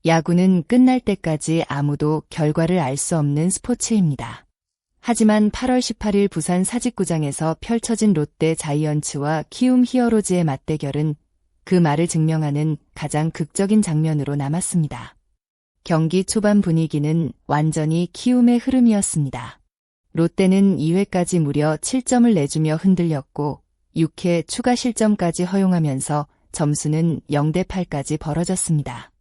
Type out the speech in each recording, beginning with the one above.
야구는 끝날 때까지 아무도 결과를 알 수 없는 스포츠입니다. 하지만 8월 18일 부산 사직구장에서 펼쳐진 롯데 자이언츠와 키움 히어로즈의 맞대결은 그 말을 증명하는 가장 극적인 장면으로 남았습니다. 경기 초반 분위기는 완전히 키움의 흐름이었습니다. 롯데는 2회까지 무려 7점을 내주며 흔들렸고 6회 추가 실점까지 허용하면서 점수는 0대8까지 벌어졌습니다.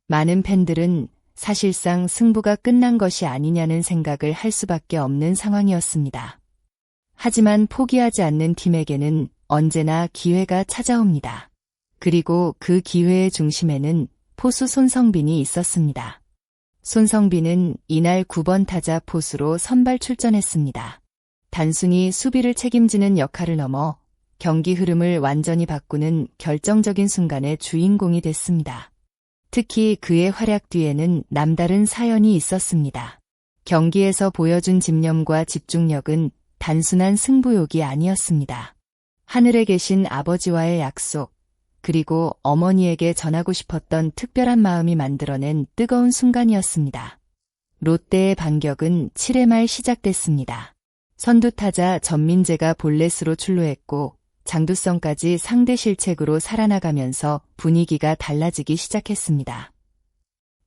많은 팬들은 사실상 승부가 끝난 것이 아니냐는 생각을 할 수밖에 없는 상황이었습니다. 하지만 포기하지 않는 팀에게는 언제나 기회가 찾아옵니다. 그리고 그 기회의 중심에는 포수 손성빈이 있었습니다. 손성빈은 이날 9번 타자 포수로 선발 출전했습니다. 단순히 수비를 책임지는 역할을 넘어 경기 흐름을 완전히 바꾸는 결정적인 순간의 주인공이 됐습니다. 특히 그의 활약 뒤에는 남다른 사연이 있었습니다. 경기에서 보여준 집념과 집중력은 단순한 승부욕이 아니었습니다. 하늘에 계신 아버지와의 약속, 그리고 어머니에게 전하고 싶었던 특별한 마음이 만들어낸 뜨거운 순간이었습니다. 롯데의 반격은 7회 말 시작됐습니다. 선두타자 전민재가 볼넷으로 출루했고 장두성까지 상대 실책으로 살아나가면서 분위기가 달라지기 시작했습니다.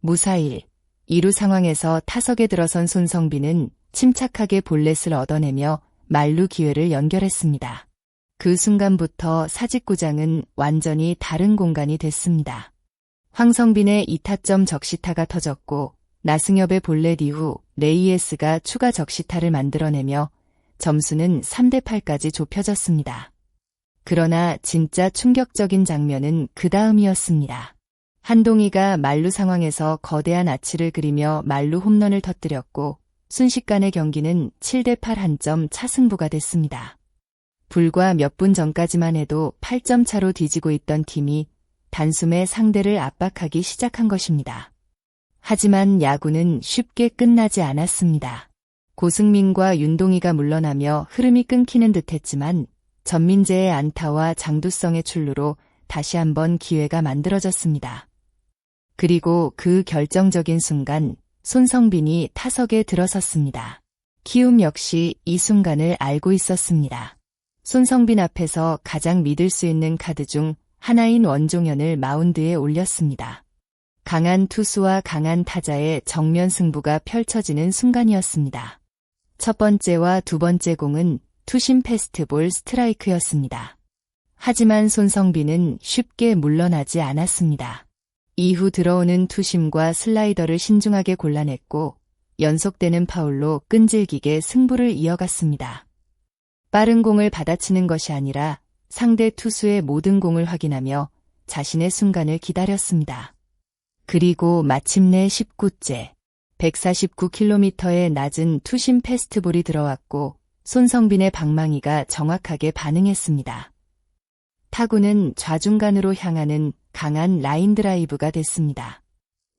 무사일, 2루 상황에서 타석에 들어선 손성빈은 침착하게 볼넷을 얻어내며 만루 기회를 연결했습니다. 그 순간부터 사직구장은 완전히 다른 공간이 됐습니다. 황성빈의 2타점 적시타가 터졌고 나승엽의 볼넷 이후 레이에스가 추가 적시타를 만들어내며 점수는 3대8까지 좁혀졌습니다. 그러나 진짜 충격적인 장면은 그 다음이었습니다. 한동희가 만루 상황에서 거대한 아치를 그리며 만루 홈런을 터뜨렸고 순식간에 경기는 7대8 한 점 차승부가 됐습니다. 불과 몇 분 전까지만 해도 8점 차로 뒤지고 있던 팀이 단숨에 상대를 압박하기 시작한 것입니다. 하지만 야구는 쉽게 끝나지 않았습니다. 고승민과 윤동희가 물러나며 흐름이 끊기는 듯했지만 전민재의 안타와 장두성의 출루로 다시 한번 기회가 만들어졌습니다. 그리고 그 결정적인 순간 손성빈이 타석에 들어섰습니다. 키움 역시 이 순간을 알고 있었습니다. 손성빈 앞에서 가장 믿을 수 있는 카드 중 하나인 원종현을 마운드에 올렸습니다. 강한 투수와 강한 타자의 정면 승부가 펼쳐지는 순간이었습니다. 첫 번째와 두 번째 공은 투심 패스트볼 스트라이크였습니다. 하지만 손성빈은 쉽게 물러나지 않았습니다. 이후 들어오는 투심과 슬라이더를 신중하게 골라냈고 연속되는 파울로 끈질기게 승부를 이어갔습니다. 빠른 공을 받아치는 것이 아니라 상대 투수의 모든 공을 확인하며 자신의 순간을 기다렸습니다. 그리고 마침내 19째 149km의 낮은 투심 패스트볼이 들어왔고 손성빈의 방망이가 정확하게 반응했습니다. 타구는 좌중간으로 향하는 강한 라인 드라이브가 됐습니다.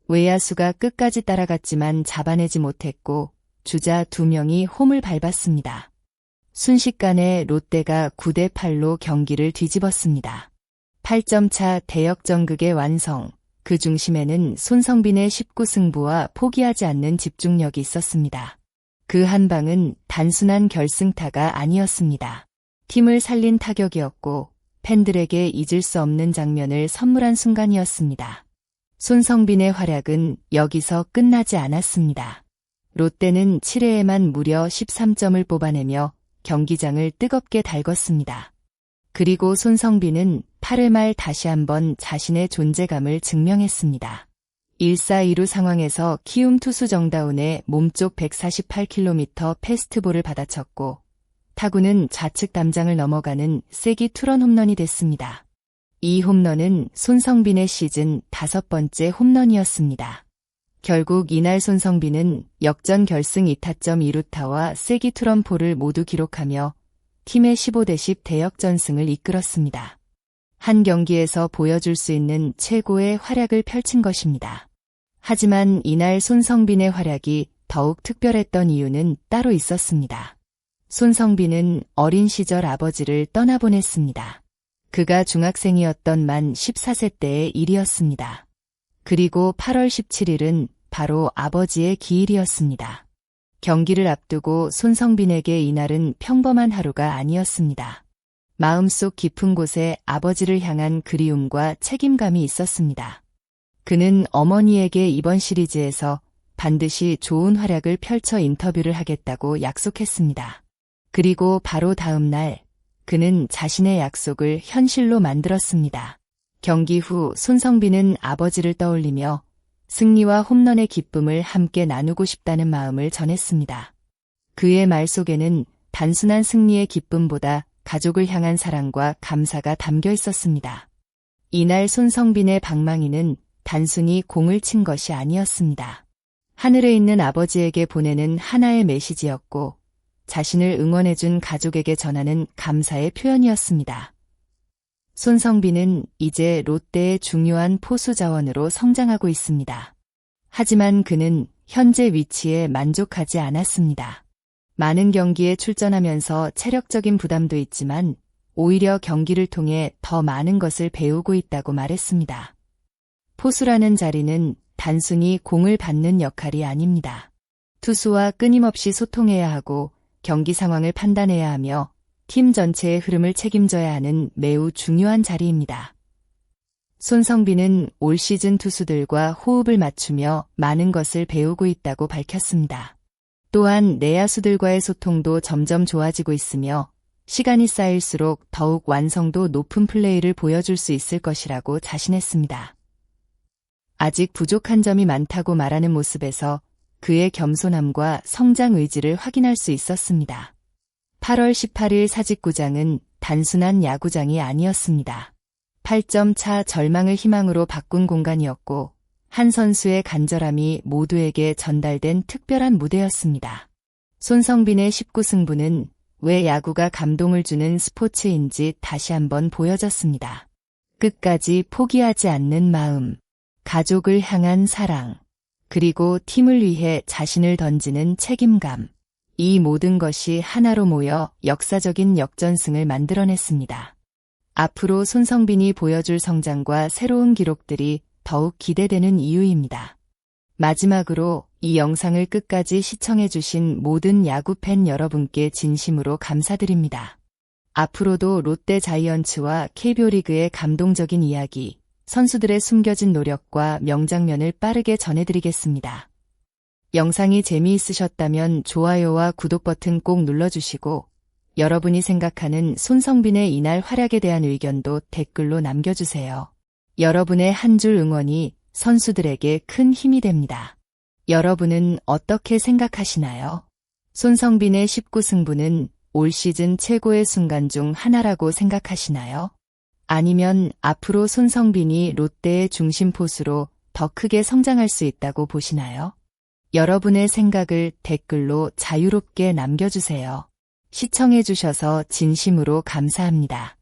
외야수가 끝까지 따라갔지만 잡아내지 못했고 주자 2명이 홈을 밟았습니다. 순식간에 롯데가 9대8로 경기를 뒤집었습니다. 8점 차 대역전극의 완성, 그 중심에는 손성빈의 19승부와 포기하지 않는 집중력이 있었습니다. 그 한 방은 단순한 결승타가 아니었습니다. 팀을 살린 타격이었고 팬들에게 잊을 수 없는 장면을 선물한 순간이었습니다. 손성빈의 활약은 여기서 끝나지 않았습니다. 롯데는 7회에만 무려 13점을 뽑아내며 경기장을 뜨겁게 달궜습니다. 그리고 손성빈은 8회 말 다시 한번 자신의 존재감을 증명했습니다. 1-4-2루 상황에서 키움 투수 정다운의 몸쪽 148km 패스트볼을 받아쳤고 타구는 좌측 담장을 넘어가는 세기 투런 홈런이 됐습니다. 이 홈런은 손성빈의 시즌 5번째 홈런이었습니다. 결국 이날 손성빈은 역전 결승 2타점 2루타와 세기 투런포를 모두 기록하며 팀의 15대10 대역전승을 이끌었습니다. 한 경기에서 보여줄 수 있는 최고의 활약을 펼친 것입니다. 하지만 이날 손성빈의 활약이 더욱 특별했던 이유는 따로 있었습니다. 손성빈은 어린 시절 아버지를 떠나보냈습니다. 그가 중학생이었던 만 14세 때의 일이었습니다. 그리고 8월 17일은 바로 아버지의 기일이었습니다. 경기를 앞두고 손성빈에게 이날은 평범한 하루가 아니었습니다. 마음속 깊은 곳에 아버지를 향한 그리움과 책임감이 있었습니다. 그는 어머니에게 이번 시리즈에서 반드시 좋은 활약을 펼쳐 인터뷰를 하겠다고 약속했습니다. 그리고 바로 다음 날 그는 자신의 약속을 현실로 만들었습니다. 경기 후 손성빈은 아버지를 떠올리며 승리와 홈런의 기쁨을 함께 나누고 싶다는 마음을 전했습니다. 그의 말 속에는 단순한 승리의 기쁨보다 가족을 향한 사랑과 감사가 담겨 있었습니다. 이날 손성빈의 방망이는 단순히 공을 친 것이 아니었습니다. 하늘에 있는 아버지에게 보내는 하나의 메시지였고 자신을 응원해준 가족에게 전하는 감사의 표현이었습니다. 손성빈은 이제 롯데의 중요한 포수 자원으로 성장하고 있습니다. 하지만 그는 현재 위치에 만족하지 않았습니다. 많은 경기에 출전하면서 체력적인 부담도 있지만 오히려 경기를 통해 더 많은 것을 배우고 있다고 말했습니다. 포수라는 자리는 단순히 공을 받는 역할이 아닙니다. 투수와 끊임없이 소통해야 하고 경기 상황을 판단해야 하며 팀 전체의 흐름을 책임져야 하는 매우 중요한 자리입니다. 손성빈은 올 시즌 투수들과 호흡을 맞추며 많은 것을 배우고 있다고 밝혔습니다. 또한 내야수들과의 소통도 점점 좋아지고 있으며 시간이 쌓일수록 더욱 완성도 높은 플레이를 보여줄 수 있을 것이라고 자신했습니다. 아직 부족한 점이 많다고 말하는 모습에서 그의 겸손함과 성장 의지를 확인할 수 있었습니다. 8월 18일 사직구장은 단순한 야구장이 아니었습니다. 8점 차 절망을 희망으로 바꾼 공간이었고 한 선수의 간절함이 모두에게 전달된 특별한 무대였습니다. 손성빈의 19승부는 왜 야구가 감동을 주는 스포츠인지 다시 한번 보여졌습니다. 끝까지 포기하지 않는 마음, 가족을 향한 사랑, 그리고 팀을 위해 자신을 던지는 책임감. 이 모든 것이 하나로 모여 역사적인 역전승을 만들어냈습니다. 앞으로 손성빈이 보여줄 성장과 새로운 기록들이 더욱 기대되는 이유입니다. 마지막으로 이 영상을 끝까지 시청해주신 모든 야구팬 여러분께 진심으로 감사드립니다. 앞으로도 롯데 자이언츠와 KBO 리그의 감동적인 이야기, 선수들의 숨겨진 노력과 명장면을 빠르게 전해드리겠습니다. 영상이 재미있으셨다면 좋아요와 구독 버튼 꼭 눌러주시고 여러분이 생각하는 손성빈의 이날 활약에 대한 의견도 댓글로 남겨주세요. 여러분의 한 줄 응원이 선수들에게 큰 힘이 됩니다. 여러분은 어떻게 생각하시나요? 손성빈의 19승부는 올 시즌 최고의 순간 중 하나라고 생각하시나요? 아니면 앞으로 손성빈이 롯데의 중심 포수로 더 크게 성장할 수 있다고 보시나요? 여러분의 생각을 댓글로 자유롭게 남겨주세요. 시청해주셔서 진심으로 감사합니다.